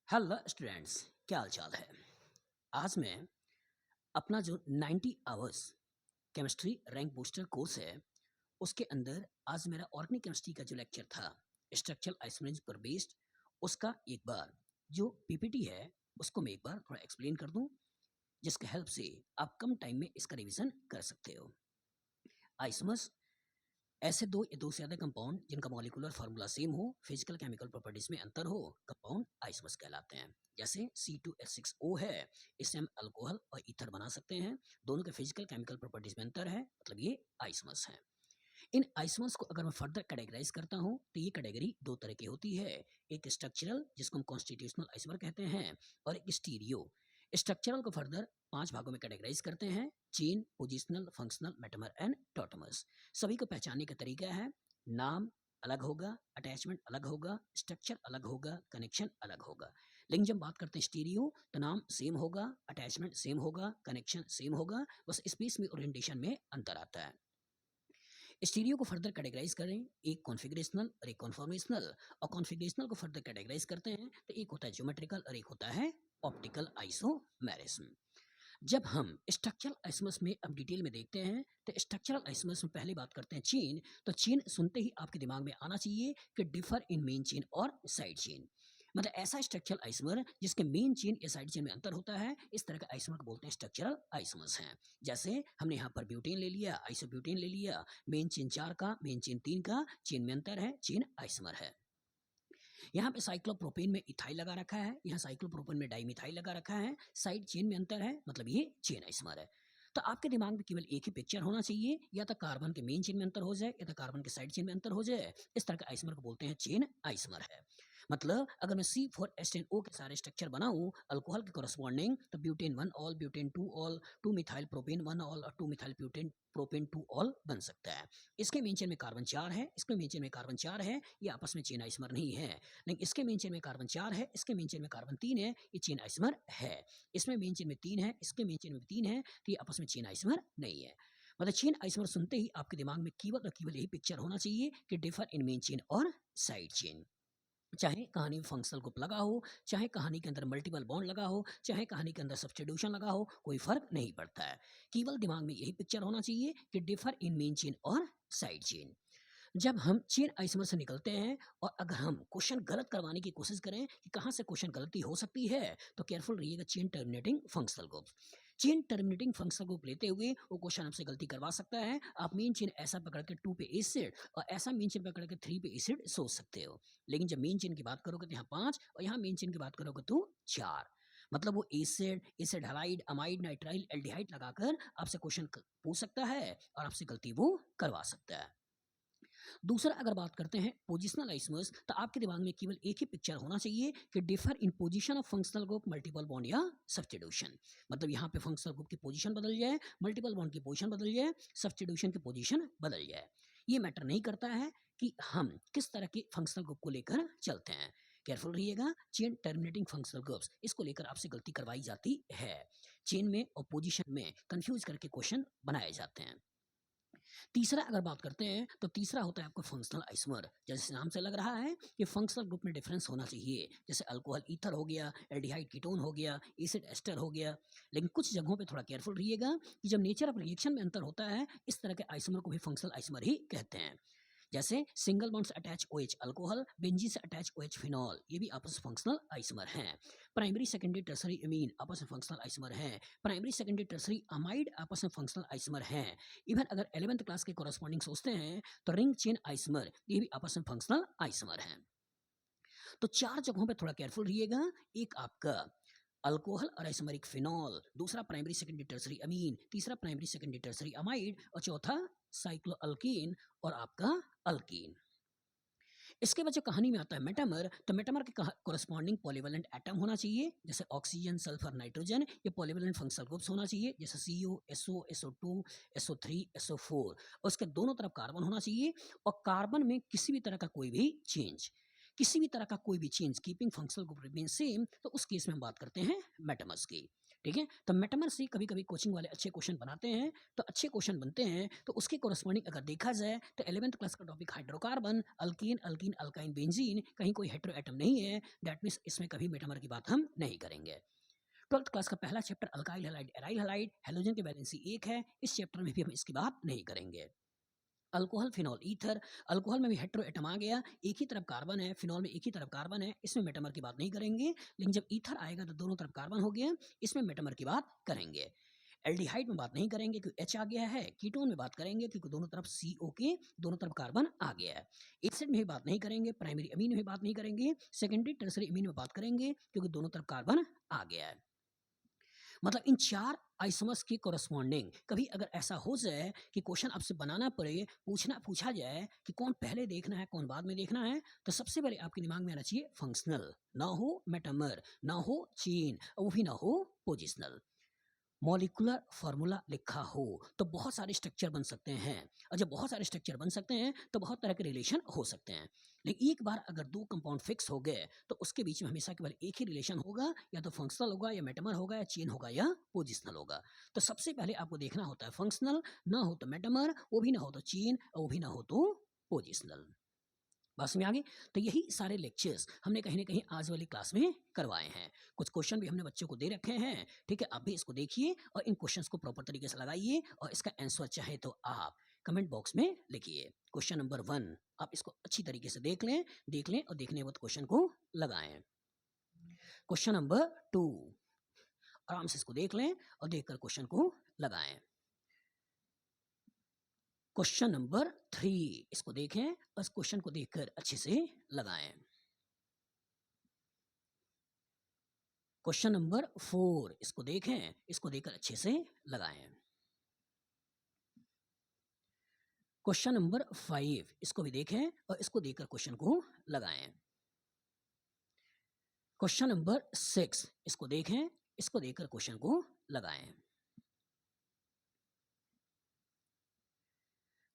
Hello students, क्या हाल चाल है। आज मैं अपना जो 90 hours chemistry rank booster course है उसके अंदर आज मेरा ऑर्गेनिक केमिस्ट्री का जो लेक्चर था स्ट्रक्चरल आइसोमेरेंज पर बेस्ड, उसका एक बार जो पीपीटी है उसको मैं एक बार थोड़ा एक्सप्लेन कर दूं, जिसके हेल्प से आप कम टाइम में इसका रिवीजन कर सकते हो। आइसोमर्स ऐसे दो या दो से ज्यादा कंपाउंड जिनका मॉलिक्यूलर फार्मूला सेम हो, फिजिकल केमिकल प्रॉपर्टीज में अंतर हो, कंपाउंड आइसोमर्स कहलाते हैं। जैसे C2H6O है, इससे हम अल्कोहल और ईथर बना सकते हैं। दोनों के फिजिकल केमिकल प्रॉपर्टीज में अंतर है, मतलब ये आइसोमर्स हैं। इन आइसोमर्स को अगर मैं फर्दर कैटेगराइज करता हूँ तो ये कैटेगरी दो तरह की होती है। एक स्ट्रक्चरल, जिसको हम कॉन्स्टिट्यूशनल आइसोमर कहते हैं, और एक स्टीरियो। स्ट्रक्चरल को फर्दर 5 भागों में कैटेगराइज करते हैं: chain, positional, functional, metamer and tautomers. सभी को पहचानने का तरीका है, नाम अलग होगा, अटैचमेंट अलग होगा, स्ट्रक्चर अलग होगा, कनेक्शन अलग होगा। लेकिन जब बात करते हैं स्टीरियो तो नाम सेम होगा, अटैचमेंट सेम होगा, कनेक्शन सेम होगा, बस स्पेस में ओरिएंटेशन में अंतर आता है। स्टीरियो को फर्दर कैटेगराइज करें, एक कॉन्फ़िगरेशनल और एक कॉन्फॉर्मेशनल। और कॉन्फ़िगरेशनल को फर्दर कैटेगराइज करते हैं तो एक होता है ज्योमेट्रिकल और एक होता है ऑप्टिकल आइसोमेरिज्म। जब हम स्ट्रक्चरल आइसोमर्स में अब डिटेल में देखते हैं तो स्ट्रक्चरल आइसोमर्स में पहले बात करते हैं चेन। तो चेन सुनते ही आपके दिमाग में आना चाहिए कि डिफर इन मेन चेन और साइड चेन, मतलब ऐसा स्ट्रक्चरल आइसोमर जिसके मेन चेन या साइड चेन में अंतर होता है, इस तरह का आइसोमर को बोलते हैं स्ट्रक्चरल आइसोमर्स हैं। जैसे हमने यहाँ पर ब्यूटेन ले लिया, आइसोब्यूटेन ले लिया, मेन चेन 4 का, मेन चेन 3 का, चेन में अंतर है, चेन आइसोमर है। यहाँ पे साइक्लोप्रोपेन में इथाइल लगा रखा है, यहाँ साइक्लोप्रोपेन में डाइमिथाइल लगा रखा है, साइड चेन में अंतर है, मतलब ये चेन आइसोमर है। तो आपके दिमाग में केवल एक ही पिक्चर होना चाहिए, या तो कार्बन के मेन चेन में अंतर हो जाए या तो कार्बन के साइड चेन में अंतर हो जाए। इस तरह के आइसोमर को बोलते हैं चेन आइसोमर है। मतलब अगर मैं C4H10O के सारे स्ट्रक्चर बनाऊं अल्कोहल के कोरस्पॉन्डिंग, तो butane 1 all, butane 2 all, 2 methyl propane 1 all और 2 मिथाइल ब्यूटेन प्रोपेन 2 ऑल बन सकता है। इसके मेन चेन में कार्बन 4 है, इसके मेन चेन में कार्बन 4 है, ये आपस में चेन आइसोमर नहीं है। लेकिन इसके मेन चेन में कार्बन 4 है, इसके मेन चेन में कार्बन 3 है, ये चेन आइसोमर है। इसमें मेन चेन में 3 है, इसके मेन चेन में 3 है, तो ये आपस में चेन आइसोमर नहीं है। मतलब चेन आइसोमर सुनते ही आपके दिमाग में केवल और केवल यही पिक्चर होना चाहिए कि डिफर इन मेन चेन और साइड चेन। चाहे कहानी में फंक्शनल ग्रुप लगा हो, चाहे कहानी के अंदर मल्टीपल बॉन्ड लगा हो, चाहे कहानी के अंदर सब्स्टिट्यूशन लगा हो, कोई फर्क नहीं पड़ता है। केवल दिमाग में यही पिक्चर होना चाहिए कि डिफर इन मेन चेन और साइड चेन। जब हम चेन आइसोमर से निकलते हैं और अगर हम क्वेश्चन गलत करवाने की कोशिश करें कि कहाँ से क्वेश्चन गलती हो सकती है, तो केयरफुल रहिएगा chain terminating functional group. Chain terminating functional group लेते हुए वो क्वेश्चन आपसे गलती करवा सकता है। आप मेन चेन ऐसा पकड़ के 2 पे एसिड और ऐसा मेन चेन पकड़ के 3 पे एसिड सोच सकते हो, लेकिन जब मेन चेन की बात करोगे तो यहाँ 5 और यहाँ मेन चेन की बात करोगे तो 4। मतलब वो acid, acid halide, amide, nitrile, aldehyde लगाकर आपसे क्वेश्चन पूछ सकता है और आपसे गलती वो करवा सकता है। दूसरा अगर बात करते हैं पोजिशनल आइसोमर्स, तो आपके दिमाग में केवल एक ही पिक्चर होना चाहिए कि differ in position of functional group, multiple bond या सब्स्टिट्यूशन। मतलब यहाँ पे फंक्शनल ग्रुप की पोजीशन बदल जाए, मल्टीपल बॉन्ड की पोजीशन बदल जाए, सब्स्टिट्यूशन की पोजीशन बदल जाए। ये मैटर नहीं करता है कि हम किस तरह के फंक्शनल ग्रुप को लेकर चलते हैं। केयरफुल रहिएगा, चेन टर्मिनेटिंग फंक्शनल ग्रुप्स, इसको लेकर आपसे गलती करवाई जाती है। चेन में और पोजीशन में कंफ्यूज करके क्वेश्चन बनाए जाते हैं। तीसरा अगर बात करते हैं तो तीसरा होता है आपका फंक्शनल आइसोमर। जैसे नाम से लग रहा है कि फंक्शनल ग्रुप में डिफरेंस होना चाहिए, जैसे अल्कोहल ईथर हो गया, एल्डिहाइड कीटोन हो गया, एसिड एस्टर हो गया। लेकिन कुछ जगहों पे थोड़ा केयरफुल रहिएगा कि जब नेचर ऑफ रिएक्शन में अंतर होता है, इस तरह के आइसोमर को भी फंक्शनल आइसोमर ही कहते हैं। जैसे सिंगल बॉन्ड से अटैच OH अल्कोहल, बेंजीन से अटैच OH फिनॉल, ये भी आपस में फंक्शनल आइसोमर हैं। प्राइमरी सेकेंडरी टर्सरी अमीन आपस में फंक्शनल आइसोमर हैं। प्राइमरी सेकेंडरी टर्सरी अमाइड आपस में फंक्शनल आइसोमर हैं। इवन अगर 11th क्लास के कोरस्पॉन्डिंग सोचते हैं तो रिंग चेन आइसोमर, ये भी आपस में फंक्शनल आइसोमर हैं। तो 4 जगहों पे थोड़ा केयरफुल रहिएगा। एक आपका अल्कोहल और आइसोमरिक फिनॉल, दूसरा प्राइमरी सेकेंडरी टर्सरी अमीन, तीसरा प्राइमरी सेकेंडरी टर्सरी अमाइड और चौथा साइक्लोअल्कीन और आपका अल्कीन। इसके बाद जो कहानी में आता है मेटामर, तो मेटामर के कोरस्पॉन्डिंग पॉलीवेलेंट एटम होना चाहिए, जैसे ऑक्सीजन, सल्फर, नाइट्रोजन। ये पॉलीवेलेंट फंक्शनल ग्रुप्स होना चाहिए, जैसे CO, SO, SO2, SO3, SO4। और उसके दोनों तरफ कार्बन होना चाहिए और कार्बन में किसी भी तरह का कोई भी चेंज। किसी भी तरह का कोई भी change keeping functional group remain same, तो उस केस में हम बात करते हैं मेटामर्स की। ठीक है, तो मेटामर से कभी-कभी कोचिंग वाले अच्छे क्वेश्चन बनाते हैं, तो अच्छे क्वेश्चन बनते हैं, तो उसके कॉरस्पॉन्डिंग अगर देखा जाए तो 11th क्लास का topic hydrocarbon, alkyne, alkyne, alkyne, benzene, कहीं कोई हेटेरो एटम नहीं है, दैट मीन्स इसमें कभी मेटामर की बात हम नहीं करेंगे। 12th क्लास का पहला chapter alkyl halide, aryl halide, halogen की वैलेंसी 1 है, इस चैप्टर में भी हम इसकी बात नहीं करेंगे। अल्कोहल, फिनॉल, ईथर, अल्कोहल में भी हेटेरो एटम आ गया, एक ही तरफ कार्बन है, फिनॉल में एक ही तरफ कार्बन है, इसमें मेटामर की बात नहीं करेंगे, लेकिन जब ईथर आएगा तो दोनों तरफ कार्बन हो गया, इसमें मेटामर की बात करेंगे। एल्डिहाइड में बात नहीं करेंगे क्योंकि H आ गया है, कीटोन में बात करेंगे क्योंकि दोनों तरफ CO के दोनों तरफ कार्बन आ गया है। एसिड में भी बात नहीं करेंगे, प्राइमरी अमीन में भी बात नहीं करेंगे, सेकेंडरी टर्सरी अमीन में बात करेंगे क्योंकि दोनों तरफ कार्बन आ गया है। मतलब इन 4 आइसोमर्स के कॉरस्पॉन्डिंग कभी अगर ऐसा हो जाए कि क्वेश्चन आपसे बनाना पड़े, पूछा जाए कि कौन पहले देखना है, कौन बाद में देखना है, तो सबसे पहले आपके दिमाग में आना चाहिए फंक्शनल, ना हो मेटामर, ना हो चेन, और वो भी ना हो पोजिशनल। मॉलिक्यूलर फार्मूला लिखा हो तो बहुत सारे स्ट्रक्चर बन सकते हैं, और जब बहुत सारे स्ट्रक्चर बन सकते हैं तो बहुत तरह के रिलेशन हो सकते हैं, लेकिन एक बार अगर 2 कंपाउंड फिक्स हो गए तो उसके बीच में हमेशा केवल एक ही रिलेशन होगा, या तो फंक्शनल होगा, या मेटामर होगा, या चेन होगा, या पोजिशनल होगा। तो सबसे पहले आपको देखना होता है फंक्शनल, ना हो तो मेटामर, वो भी ना हो तो चेन, और वो भी ना हो तो पोजिशनल। बात समझ आ गई? तो यही सारे लेक्चर्स हमने कहीं ना कहीं आज वाली क्लास में करवाए हैं। कुछ क्वेश्चन भी हमने बच्चों को दे रखे हैं, ठीक है, आप भी इसको देखिए और इन क्वेश्चंस को प्रॉपर तरीके से लगाइए, और इसका आंसर चाहे तो आप कमेंट बॉक्स में लिखिए। क्वेश्चन नंबर 1 आप इसको अच्छी तरीके से देख लें और देखने के बाद क्वेश्चन को लगाएं। क्वेश्चन नंबर 2 आराम से इसको देख लें और देखकर क्वेश्चन को लगाएं। क्वेश्चन नंबर 3 इसको देखें और इस क्वेश्चन को देखकर अच्छे से लगाएं। क्वेश्चन नंबर 4 इसको देखें, इसको देखकर अच्छे से लगाएं। क्वेश्चन नंबर 5 इसको भी देखें और इसको देखकर क्वेश्चन को लगाएं। क्वेश्चन नंबर 6 इसको देखें, इसको देखकर क्वेश्चन को लगाएं।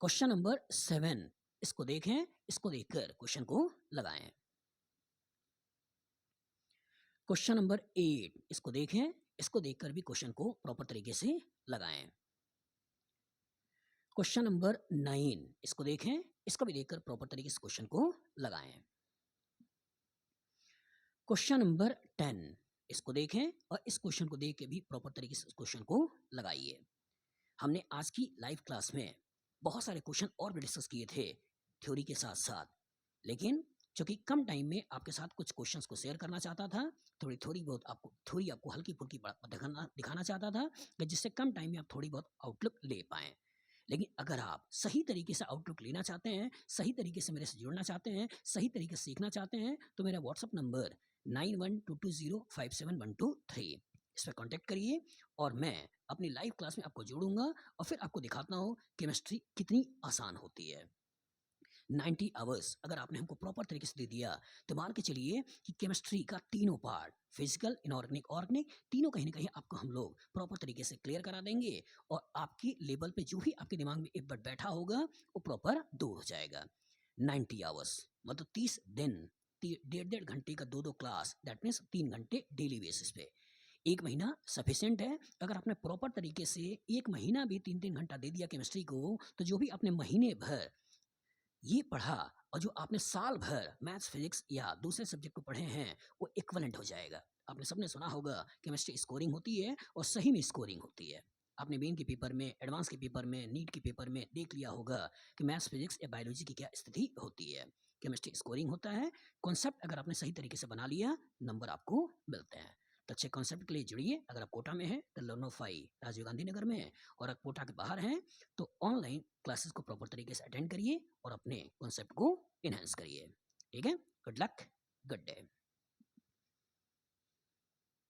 क्वेश्चन नंबर 7 इसको देखें, इसको देखकर क्वेश्चन को लगाएं। क्वेश्चन नंबर 8 इसको देखें, इसको देखकर भी क्वेश्चन को प्रॉपर तरीके से लगाएं। क्वेश्चन नंबर 9 इसको देखें, इसको भी देखकर प्रॉपर तरीके से क्वेश्चन को लगाएं। क्वेश्चन नंबर 10 इसको देखें और इस क्वेश्चन को देख के भी प्रॉपर तरीके से क्वेश्चन को लगाइए। हमने आज की लाइव क्लास में बहुत सारे क्वेश्चन और भी डिस्कस किए थे थ्योरी के साथ साथ, लेकिन चूंकि कम टाइम में आपके साथ कुछ क्वेश्चंस को शेयर करना चाहता था, थोड़ी बहुत आपको हल्की फुल्की दिखाना चाहता था कि जिससे कम टाइम में आप थोड़ी बहुत आउटलुक ले पाएँ। लेकिन अगर आप सही तरीके से आउटलुक लेना चाहते हैं, सही तरीके से मेरे से जुड़ना चाहते हैं, सही तरीके से सीखना चाहते हैं, तो मेरा व्हाट्सअप नंबर 9122057123 इस पर कॉन्टैक्ट करिए और मैं अपनी लाइव क्लास में आपको जोड़ूंगा और फिर आपको दिखाता हूँ केमिस्ट्री कितनी आसान होती है। 90 आवर्स अगर आपने हमको प्रॉपर तरीके से दे दिया तो मान के चलिए कि केमिस्ट्री का तीनों पार्ट फिजिकल, इनऑर्गेनिक, ऑर्गेनिक, तीनों कहीं ना कहीं आपको हम लोग प्रॉपर तरीके से क्लियर करा देंगे और आपकी लेवल पे जो भी आपके दिमाग में एक बार बैठा होगा वो प्रॉपर दूर हो जाएगा। 90 आवर्स मतलब 30 दिन, 1.5 घंटे का 2 क्लास, दैट मीन्स 3 घंटे डेली बेसिस पे। एक महीना सफिशिएंट है। अगर आपने प्रॉपर तरीके से एक महीना भी 3-3 घंटा दे दिया केमिस्ट्री को, तो जो भी आपने महीने भर ये पढ़ा और जो आपने साल भर मैथ्स, फिजिक्स या दूसरे सब्जेक्ट को पढ़े हैं वो इक्वलेंट हो जाएगा। आपने सबने सुना होगा केमिस्ट्री स्कोरिंग होती है और सही में स्कोरिंग होती है। आपने मेन के पेपर में, एडवांस के पेपर में, नीट के पेपर में देख लिया होगा कि मैथ्स, फिजिक्स या बायोलॉजी की क्या स्थिति होती है। केमिस्ट्री स्कोरिंग होता है। कॉन्सेप्ट अगर आपने सही तरीके से बना लिया, नंबर आपको मिलते हैं। तो अच्छे कॉन्सेप्ट के लिए जुड़िए। अगर आप कोटा में हैं तो लर्नोफाई राजीव गांधी नगर में है, और अगर कोटा के बाहर हैं तो ऑनलाइन क्लासेस को प्रॉपर तरीके से अटेंड करिए और अपने कॉन्सेप्ट को इनहेंस करिए। ठीक है, गुड लक, गुड डे।